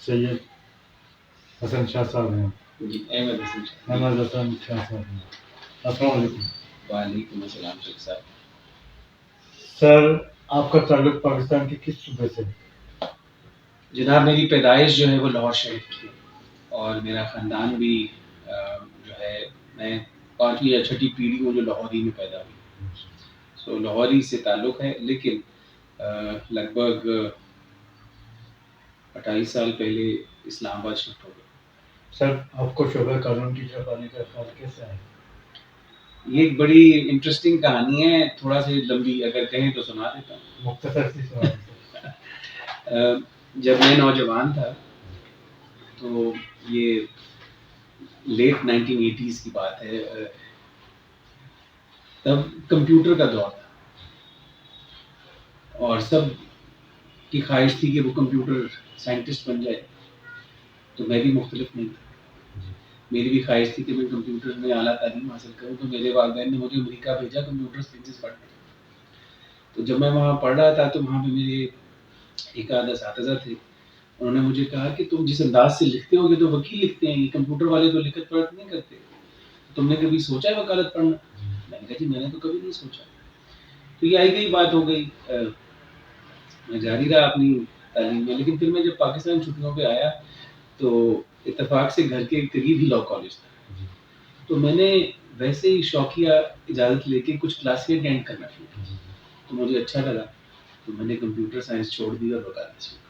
سید حسن شاہ صاحب ہیں. جی احمد حسن شاہ. احمد حسن شاہ صاحب ہیں. السلام علیکم. وعلیکم السلام شیخ صاحب. سر آپ کا تعلق پاکستان کے کس صوبے سے ہے؟ جناب میری پیدائش جو ہے وہ لاہور شریف کی ہے، اور میرا خاندان بھی جو ہے، میں 5ویں یا 6ٹھی پیڑھی ہوں جو لاہوری میں پیدا ہوئی. سو لاہوری سے تعلق ہے، لیکن لگ بھگ 28 سال پہلے اسلام آباد شفٹ ہو گئے. سر آپ کو شعبہ قانون کی طرف آنے کا خیال کیسے آیا؟ یہ ایک بڑی انٹرسٹنگ کہانی ہے، تھوڑا سی لمبی، اگر کہیں تو سنا دیتا ہوں. مختصر سی سوال. جب میں نوجوان تھا تو یہ لیٹ 1980s کی بات ہے، تب کمپیوٹر کا دور تھا اور سب کی خواہش تھی کہ وہ کمپیوٹر سائنٹسٹ بن جائے، تو میں بھی مختلف نہیں تھا. میری بھی خواہش تھی کہ میں کمپیوٹر میں اعلیٰ تعلیم حاصل کروں، تو میرے والدین نے مجھے امریکہ بھیجا کمپیوٹر سائنسز پڑھنے. تو جب میں وہاں پڑھ رہا تھا تو وہاں پہ میرے ایک آدھ اساتذہ تھے، انہوں نے مجھے کہا کہ تم جس انداز سے لکھتے ہو گے تو وکیل لکھتے ہیں، یہ کمپیوٹر والے تو لکھت پڑھت نہیں کرتے، تم نے کبھی سوچا ہے وکالت پڑھنا؟ میں نے کہا جی میں نے تو کبھی نہیں سوچا. تو یہ آئی گئی بات ہو گئی، میں جاری رہا اپنی تعلیم میں. لیکن پھر میں جب پاکستان چھٹیوں پہ آیا تو اتفاق سے گھر کے قریب ہی لاء کالج تھا، تو میں نے ویسے ہی شوقیہ اجازت لے کے کچھ کلاسیں اٹینڈ کرنا شروع کی، تو مجھے اچھا لگا، تو میں نے کمپیوٹر سائنس چھوڑ دی اور وکالت شروع کی.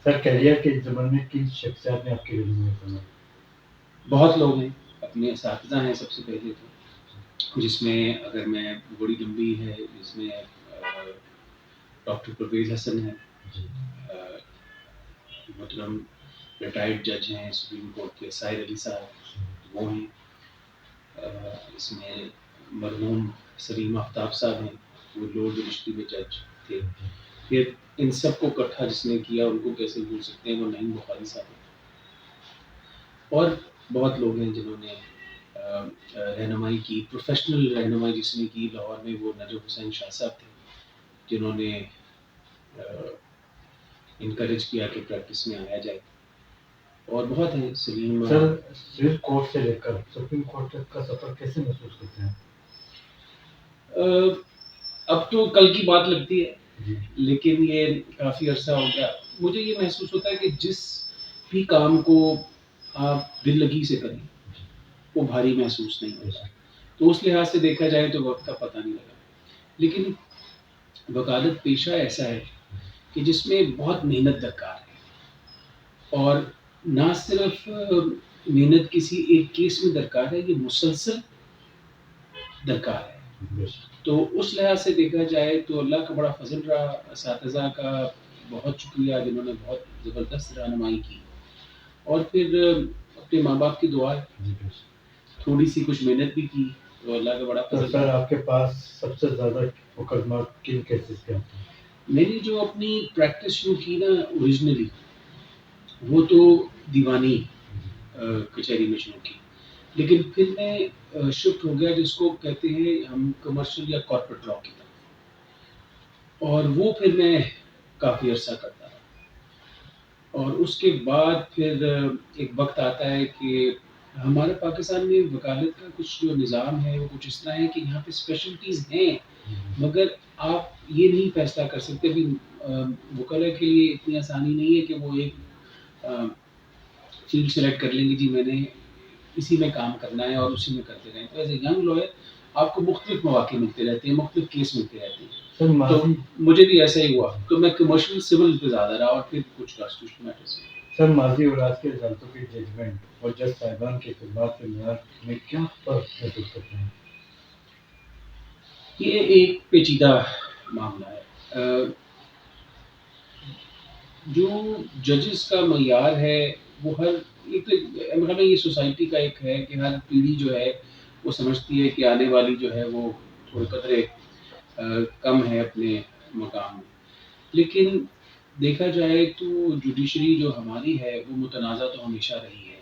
سر کیریئر کے زمانے میں کن شخصیات نے آپ کے رہنمائی کرنا؟ بہت لوگ ہیں، اپنے اساتذہ ہیں سب سے پہلے تو، جس میں اگر میں بڑی لمبی ہے، جس میں ڈاکٹر پرویز حسن ہے، محترم ریٹائرڈ جج ہیں سپریم کورٹ کے ساحر علی صاحب، وہ ہیں. اس میں مرحوم سلیم آفتاب صاحب ہیں، وہ لارڈ یونیورسٹی میں جج تھے. پھر ان سب کو اکٹھا جس نے کیا ان کو کیسے بھول سکتے ہیں، وہ نعیم بخاری صاحب ہیں. اور بہت لوگ ہیں جنہوں نے رہنمائی کی، پروفیشنل رہنمائی جس نے کی لاہور میں، وہ نجف حسین شاہ صاحب تھے جنہوں نے انکریج کیا کہ پریکٹس میں آیا جائے. اور بہت ہیں سلیم. سر سول کورٹ سے لے کر سپریم کورٹ تک کا سفر کیسے محسوس کرتے ہیں؟ اب تو کل کی بات لگتی ہے، لیکن یہ کافی عرصہ ہو گیا. مجھے یہ محسوس ہوتا ہے کہ جس بھی کام کو آپ دل لگی سے کریں وہ بھاری محسوس نہیں ہوتا. تو اس لحاظ سے دیکھا جائے تو وقت کا پتہ نہیں لگا. لیکن وکالت پیشہ ایسا ہے کہ جس میں بہت محنت درکار ہے، اور نہ صرف محنت کسی ایک کیس میں درکار ہے، یہ مسلسل درکار ہے. تو اس لحاظ سے دیکھا جائے تو اللہ کا بڑا فضل رہا، اساتذہ کا بہت شکریہ جنہوں نے بہت زبردست رہنمائی کی، اور پھر اپنے ماں باپ کی دعا ہے، تھوڑی سی کچھ محنت بھی کی تو اللہ کا بڑا فضل. سر آپ کے پاس سب سے زیادہ مقدمات کن کیسز کے آتے ہیں؟ میں نے جو اپنی پریکٹس شروع کی نا اوریجنلی، وہ تو دیوانی کچہری میں شروع کی، لیکن پھر میں شفٹ ہو گیا جس کو کہتے ہیں ہم کمرشل یا کارپوریٹ لا کی طرف، اور وہ پھر میں کافی عرصہ کرتا رہا. اور اس کے بعد پھر ایک وقت آتا ہے کہ ہمارے پاکستان میں وکالت کا کچھ جو نظام ہے وہ کچھ اس طرح ہے کہ یہاں پہ اسپیشلٹیز ہیں، مگر آپ یہ نہیں فیصلہ کر سکتے بھی. وکلا کے لیے اتنی آسانی نہیں ہے کہ وہ ایک فیلڈ سلیکٹ کر لیں گے، جی میں نے اسی میں کام کرنا ہے اور اسی میں کرتے رہیں. تو ایز اے ینگ لوئر آپ کو مختلف مواقع ملتے رہتے ہیں، مختلف کیس ملتے رہتے ہیں. تو مجھے بھی ایسا ہی ہوا، تو میں کمرشل سول پہ زیادہ رہا اور پھر کچھ کانسٹیٹیوشن میٹرز. سر ماضی اور آج کے عدالتوں کی ججمنٹ اور جج صاحبان کی خدمات کے معیار میں کیا فرق محسوس کرتے ہیں؟ یہ ایک پیچیدہ معاملہ ہے. جو ججز کا معیار ہے وہ ہر ایک تو مطلب یہ سوسائٹی کا ایک ہے کہ ہر پیڑھی جو ہے وہ سمجھتی ہے کہ آنے والی جو ہے وہ تھوڑے قدرے کم ہے اپنے مقام میں. لیکن دیکھا جائے تو جوڈیشری جو ہماری ہے وہ متنازع تو ہمیشہ رہی ہے،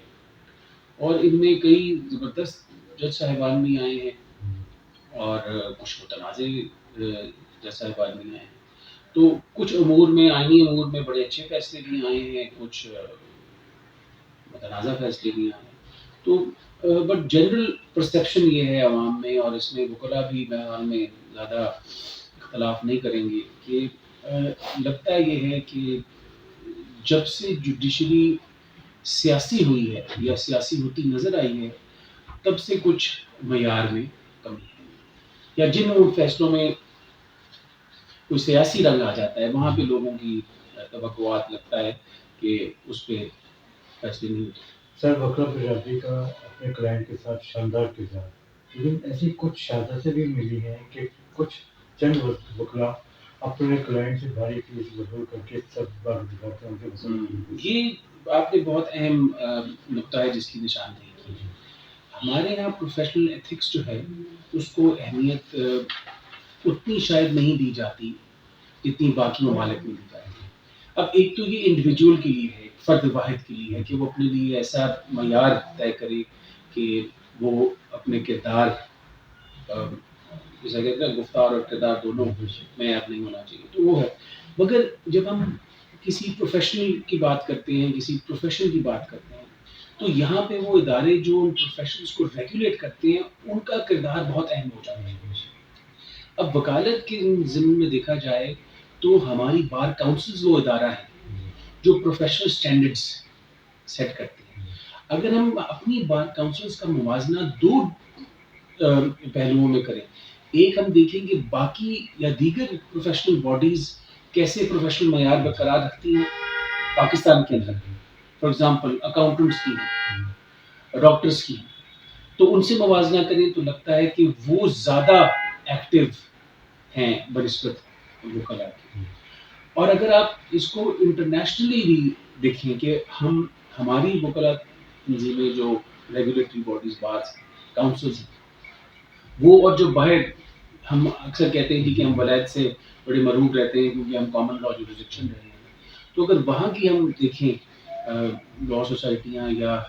اور ان میں کئی زبردست جج صاحبان بھی آئے ہیں اور کچھ متنازع جج صاحبان بھی آئے ہیں. تو کچھ امور میں، آئینی امور میں بڑے اچھے فیصلے بھی آئے ہیں، کچھ متنازع فیصلے نہیں آئے. تو بٹ جنرل پرسیپشن یہ ہے عوام میں، اور اس میں وکلاء بھی بہرحال میں زیادہ اختلاف نہیں کریں گے، کہ لگتا یہ ہے کہ جب سے جوڈیشری سیاسی ہوئی ہے یا سیاسی ہوتی نظر آئی ہے، تب سے کچھ معیار میں کمی ہے، یا جن فیصلوں میں کوئی سیاسی رنگ آ جاتا ہے وہاں پہ لوگوں کی توقعات لگتا ہے کہ اس پہ فیصلے نہیں ہوتے. سر وکلا برادری کا اپنے کلائنٹ کے ساتھ شاندار کردار، لیکن ایسی کچھ شہادتیں بھی ملی ہیں کہ کچھ چند وکلا اپنے کلائنٹ سے بھاری فیس وصول کر کے سب بار دکھاتے ہیں ان کے وصول. یہ آپ نے بہت اہم نقطہ ہے جس کی نشاندہی کی. ہمارے یہاں پروفیشنل ایتھکس جو ہے اس کو اہمیت اتنی شاید نہیں دی جاتی جتنی باقی ممالک میں دی جاتی ہے. اب ایک تو یہ انڈیویجول کے لیے ہے، فرد واحد کے لیے ہے کہ وہ اپنے لیے ایسا معیار طے کرے کہ وہ اپنے کردار، جیسا کہتے ہیں گفتار اور کردار دونوں معیار نہیں ہونا چاہیے، تو وہ ہے. مگر جب ہم کسی پروفیشنل کی بات کرتے ہیں، کسی پروفیشن کی بات کرتے ہیں، تو یہاں پہ وہ ادارے جو ان پروفیشنز کو ریگولیٹ کرتے ہیں ان کا کردار بہت اہم ہو جاتا ہے. اب وکالت کے ضمن میں دیکھا جائے تو ہماری بار کاؤنسلز وہ ادارہ ہے جو پروفیشنل سٹینڈرڈز سیٹ کرتے ہیں. اگر ہم اپنی بار کاؤنسلز کا موازنہ دو پہلوؤں میں کریں، ایک ہم دیکھیں کہ باقی یا دیگر پروفیشنل باڈیز کیسے پروفیشنل معیار برقرار رکھتی ہیں پاکستان کے اندر. فار ایگزامپل اکاؤنٹنٹس کی ہیں، ڈاکٹرس کی ہیں، تو ان سے موازنہ کریں تو لگتا ہے کہ وہ زیادہ ایکٹیو ہیں بنسبت وکلاء کے. اور اگر آپ اس کو انٹرنیشنلی بھی دیکھیں کہ ہماری وکلاء تنظیمیں جو ریگولیٹری باڈیز بارز کاؤنسلز ہیں وہ، اور جو باہر ہم اکثر کہتے ہیں کہ ہم ولایت سے بڑے مرعوب رہتے ہیں کیونکہ ہم کامن لا جوریسڈکشن رہے ہیں، تو اگر وہاں کی ہم دیکھیں لا سوسائٹیاں یا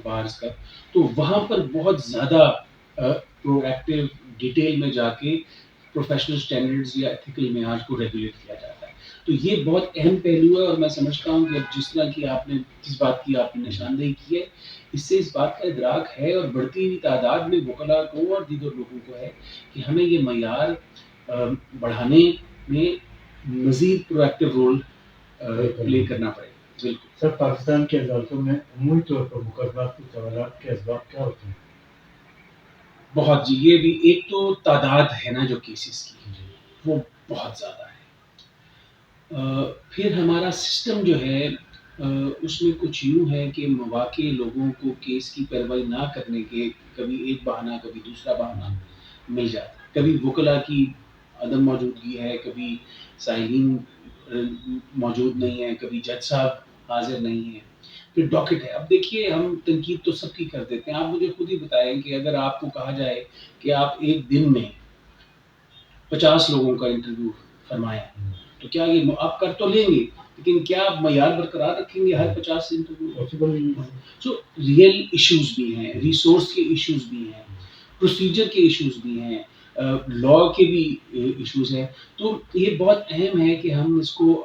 بارز کا، تو وہاں پر بہت زیادہ پرو ایکٹیو ڈیٹیل میں جا کے پروفیشنل سٹینڈرڈز یا ایتھیکل معیار کو ریگولیٹ کیا جاتا ہے. تو یہ بہت اہم پہلو ہے، اور میں سمجھتا ہوں کہ جس طرح کی آپ نے جس بات کی آپ نے نشاندہی کی ہے، اس سے اس بات کا ادراک ہے اور بڑھتی ہوئی تعداد میں وکلاء کو اور دیگر لوگوں کو ہے کہ ہمیں یہ معیار بڑھانے میں مزید پرو ایکٹیو رول پلے کرنا پڑے گا. بالکل سر پاکستان کی عدالتوں میں عمومی طور پر مقدمات کے سوالات کے اسباب کیا ہوتے ہیں؟ بہت جی، یہ بھی ایک تو تعداد ہے نا جو کیسز کی وہ بہت زیادہ ہے. پھر ہمارا سسٹم جو ہے اس میں کچھ یوں ہے کہ مواقع لوگوں کو کیس کی پیروائی نہ کرنے کے کبھی ایک بہانہ کبھی دوسرا بہانہ مل جاتا ہے. کبھی وکلاء کی عدم موجودگی ہے، کبھی سائلین موجود نہیں ہے، کبھی جج صاحب حاضر نہیں ہیں، پھر ڈاکٹ ہے. اب دیکھیے ہم تنقید تو سب کی کر دیتے ہیں. آپ مجھے خود ہی بتائیں کہ اگر آپ کو کہا جائے کہ آپ ایک دن میں 50 لوگوں کا انٹرویو فرمائیں تو کیا یہ آپ کر تو لیں گے، لیکن کیا آپ معیار برقرار رکھیں گے ہر 50 انٹرویو؟ سو ریئل ایشوز بھی ہیں، ریسورس کے ایشوز بھی ہیں، پروسیجر کے ایشوز بھی ہیں، لا کے بھی ایشوز ہیں. تو یہ بہت اہم ہے کہ ہم اس کو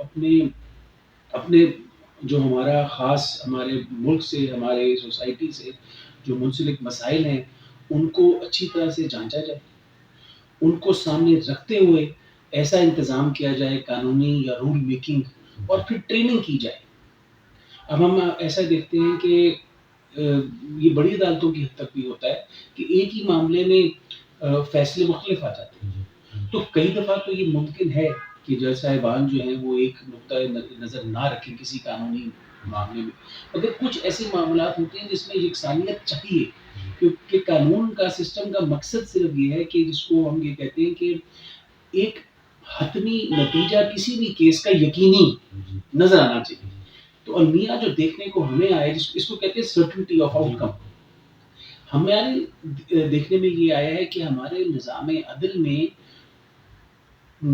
اپنے جو ہمارا خاص ہمارے ملک سے، ہمارے سوسائٹی سے جو منسلک مسائل ہیں ان کو اچھی طرح سے جانچا جائے، ان کو سامنے رکھتے ہوئے ایسا انتظام کیا جائے قانونی یا رول میکنگ، اور پھر ٹریننگ کی جائے. اب ہم ایسا دیکھتے ہیں کہ یہ بڑی عدالتوں کی حد تک بھی ہوتا ہے کہ ایک ہی معاملے میں فیصلے مختلف آ جاتے ہیں. تو کئی دفعہ تو یہ ممکن ہے کہ جج صاحبان جو ہیں وہ ایک نقطۂ نظر نہ رکھیں کسی قانونی معاملے میں، مگر کچھ ایسے معاملات ہوتے ہیں جس میں یکسانیت چاہیے، کیونکہ قانون کا سسٹم کا مقصد صرف یہ ہے کہ جس کو ہم یہ کہتے ہیں کہ ایک حتمی نتیجہ کسی بھی کیس کا یقینی نظر آنا چاہیے. تو المیہ جو دیکھنے کو ہمیں آئے اس کو کہتے ہیں سرٹنٹی آف آؤٹ کم. ہمارے دیکھنے میں یہ آیا ہے کہ ہمارے نظام عدل میں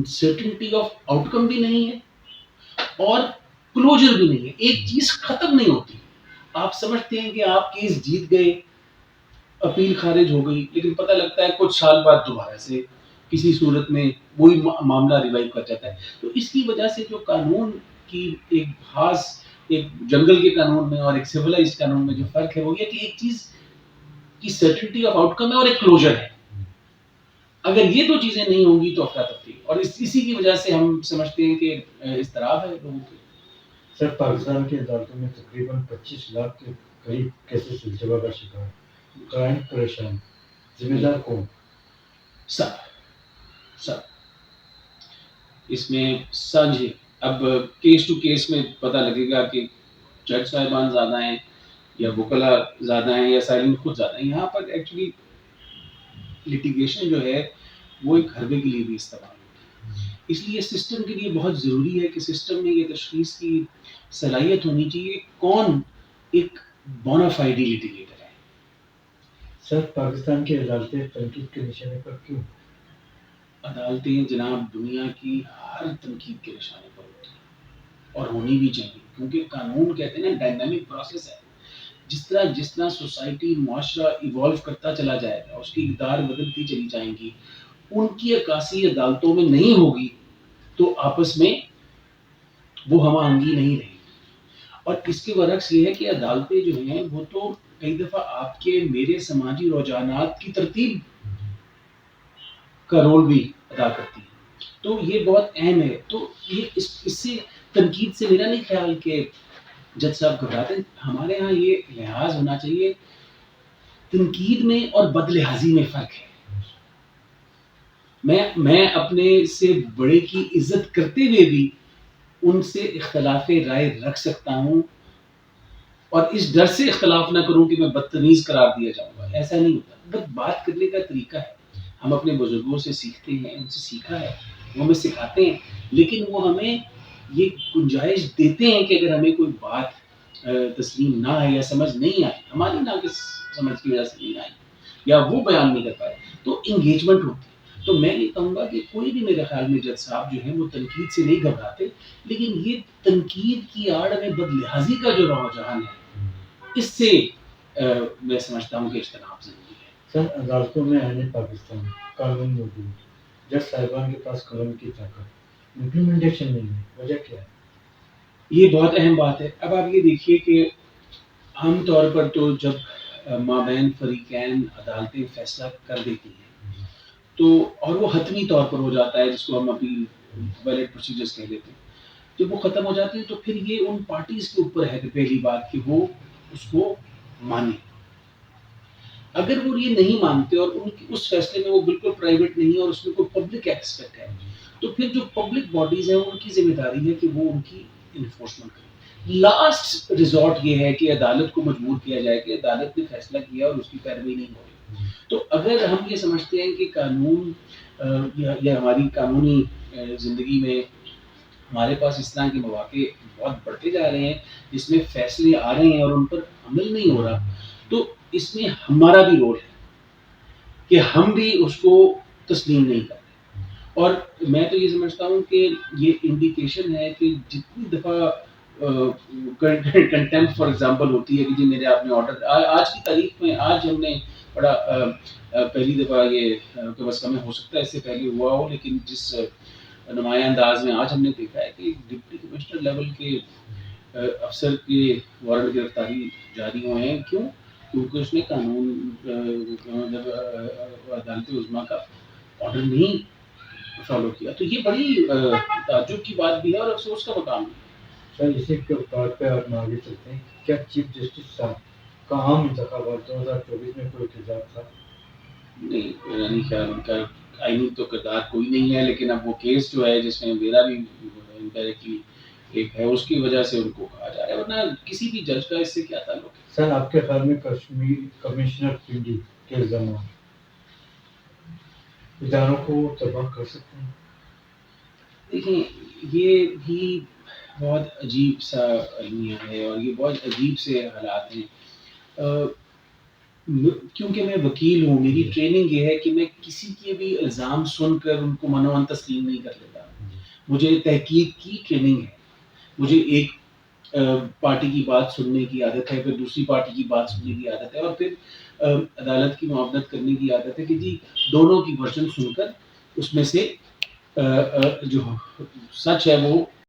سرٹنٹی آف آؤٹ کم بھی نہیں ہے اور کلوجر بھی نہیں ہے. ایک چیز ختم نہیں ہوتی. آپ سمجھتے ہیں کہ آپ کیس جیت گئے، اپیل خارج ہو گئی، لیکن پتہ لگتا ہے کچھ سال بعد دوبارہ سے کسی صورت میں وہی معاملہ ریوائیو کر جاتا ہے. تو اس کی وجہ سے جو قانون کی ایک خاص ایک جنگل کے قانون میں اور ایک سیولائزڈ قانون میں جو فرق ہے وہ یہ کہ ایک چیز کی سرٹنٹی آف آؤٹ کم ہے اور ایک کلوجر ہے. اگر یہ دو چیزیں نہیں ہوں گی تو افراتفری, اور اسی کی وجہ سے ہم سمجھتے ہیں کہ اضطراب ہے لوگوں کے. سر پاکستان کی عدالتوں میں تقریباً 25 لاکھ کے قریب کیسز التوا کا شکار, کلائنٹ پریشان, ذمہ دار کون؟ سب اس میں سنجھ. اب کیس ٹو کیس میں پتہ لگے گا کہ جج صاحبان زیادہ ہیں یا وکلا زیادہ ہیں یا سائلین خود زیادہ ہیں. یہاں پر ایکچولی لٹیگیشن جو ہے وہ ایک حربے کے لیے بھی استعمال ہوتی ہے. اس لیے سسٹم کے لیے بہت ضروری ہے کہ سسٹم میں یہ تشخیص کی صلاحیت ہونی چاہیے کون ایک بونافائیڈ لٹیگیٹر ہے. سر پاکستان کی عدالتیں تنقید کے نشانے پر کیوں؟ عدالتیں جناب دنیا کی ہر تنقید کے نشانے پر ہوتی ہیں اور ہونی بھی چاہیے, کیونکہ قانون کہتے ہیں نا ڈائنامک پروسیس ہے. جس طرح سوسائٹی معاشرہ ایوالو کرتا چلا جائے گا, اس کی اقدار بدلتی چلی جائیں گی, ان کی عکاسی عدالتوں میں نہیں ہوگی تو آپس میں وہ ہم آہنگی نہیں رہے گی. اور اس کے برعکس یہ ہے کہ عدالتیں جو ہیں وہ تو کئی دفعہ آپ کے میرے سماجی رجحانات کی ترتیب کا رول بھی ادا کرتی ہے. تو یہ بہت اہم ہے. تو یہ اس سے تنقید سے میرا نہیں خیال کہ جج صاحب گھبراتے ہیں. ہمارے ہاں یہ لحاظ ہونا چاہیے, تنقید میں اور بد لحاظی میں فرق ہے. میں اپنے سے بڑے کی عزت کرتے ہوئے بھی ان سے اختلاف رائے رکھ سکتا ہوں, اور اس ڈر سے اختلاف نہ کروں کہ میں بدتمیز قرار دیا جاؤں گا. ایسا نہیں ہوتا. بس بات کرنے کا طریقہ ہے. ہم اپنے بزرگوں سے سیکھتے ہیں, ان سے سیکھا ہے, وہ ہمیں سکھاتے ہیں, لیکن وہ ہمیں یہ گنجائش دیتے ہیں کہ اگر ہمیں کوئی بات تسلیم نہ آئے یا سمجھ نہیں آئی, ہماری ناقص سمجھ کی وجہ سے نہیں آئی یا وہ بیان نہیں کر پائے, تو انگیجمنٹ ہوتی ہے. تو میں یہ کہوں گا کہ کوئی بھی میرے خیال میں جج صاحب جو ہیں وہ تنقید سے نہیں گھبراتے, لیکن یہ تنقید کی آڑ میں بد لحاظی کا جو رجحان ہے اس سے میں سمجھتا ہوں کہ اجتناب ضروری ہے. سر عدالتوں میں آئین پاکستان قانون موجود, جج صاحبان کے پاس قلم کی طاقت, امپلیمنٹیشن نہیں ہے, وجہ کیا ہے؟ یہ بہت اہم بات ہے. اب آپ یہ دیکھیے کہ عام طور پر تو جب مابین فریقین عدالتیں فیصلہ کر دیتی ہیں تو, اور وہ حتمی طور پر ہو جاتا ہے جس کو ہم اپیل ویلڈ پروسیجرز کہہ لیتے ہیں, جب وہ ختم ہو جاتے ہیں تو پھر یہ ان پارٹیز کے اوپر ہے کہ پہلی بات کہ وہ اس کو مانے. اگر وہ یہ نہیں مانتے اور ان کی اس فیصلے میں وہ بالکل پرائیویٹ نہیں ہے اور اس میں کوئی پبلک ایکسپیکٹ ہے, تو پھر جو پبلک باڈیز ہیں ان کی ذمہ داری ہے کہ وہ ان کی انفورسمنٹ کریں. لاسٹ ریزورٹ یہ ہے کہ عدالت کو مجبور کیا جائے کہ عدالت نے فیصلہ کیا اور اس کی پیروی نہیں ہو رہی. تو اگر ہم یہ سمجھتے ہیں کہ قانون یا ہماری قانونی زندگی میں ہمارے پاس اس طرح کے مواقع بہت بڑھتے جا رہے ہیں جس میں فیصلے آ رہے ہیں اور ان پر عمل نہیں ہو رہا, تو اس میں ہمارا بھی رول ہے کہ ہم بھی اس کو تسلیم نہیں کرتے. اور میں تو یہ سمجھتا ہوں کہ یہ انڈیکیشن ہے کہ جتنی دفعہ کنٹمپٹ فار ایگزامپل ہوتی ہے کہ جی میرے آپ نے آرڈر, آج کی تاریخ میں آج ہم نے بڑا پہلی دفعہ یہ کہ بس ہمیں ہو سکتا ہے اس سے پہلے ہوا ہو, لیکن جس نمایاں انداز میں آج ہم نے دیکھا ہے کہ ڈپٹی کمشنر لیول کے افسر کے وارنٹ گرفتاری جاری ہوئے ہیں. کیوں؟ کیونکہ اس نے قانون عدالت عظمیٰ کا آرڈر نہیں فالو کیا. تو یہ بڑی تعجب کی بات بھی ہے اور افسوس کا مقام بھی ہے. سر اسی کے بات پہ آپ آگے چلتے ہیں, کیا چیف جسٹس صاحب کا عام انتخابات 2024 میں کوئی کردار تھا؟ نہیں, میرا نہیں خیال ان کا آئینی تو کردار کوئی نہیں ہے, لیکن اب وہ کیس جو ہے جس میں میرا بھی انڈائریکٹلی ایک ہے اس کی وجہ سے ان کو کہا جا رہا ہے, ورنہ کسی بھی جج کا اس سے کیا تعلق ہے. سر آپ کے خیال میں کشمیر کمشنر پنڈی کے الزامات اداروں کو تباہ کر سکتے ہیں؟ دیکھیں یہ بھی بہت عجیب سا المیہ ہے اور یہ بہت عجیب سے حالات ہیں, کیونکہ میں وکیل ہوں, میری ٹریننگ یہ ہے کہ میں کسی کے بھی الزام سن کر ان کو منوان تسلیم نہیں کر لیتا. مجھے تحقیق کی ٹریننگ ہے, مجھے ایک پارٹی کی بات سننے کی عادت ہے, پھر دوسری پارٹی کی بات سننے کی عادت ہے, اور پھر عدالت کی معاونت کرنے کی عادت ہے کہ جی دونوں کی ورژن سن کر اس میں سے جو سچ ہے وہ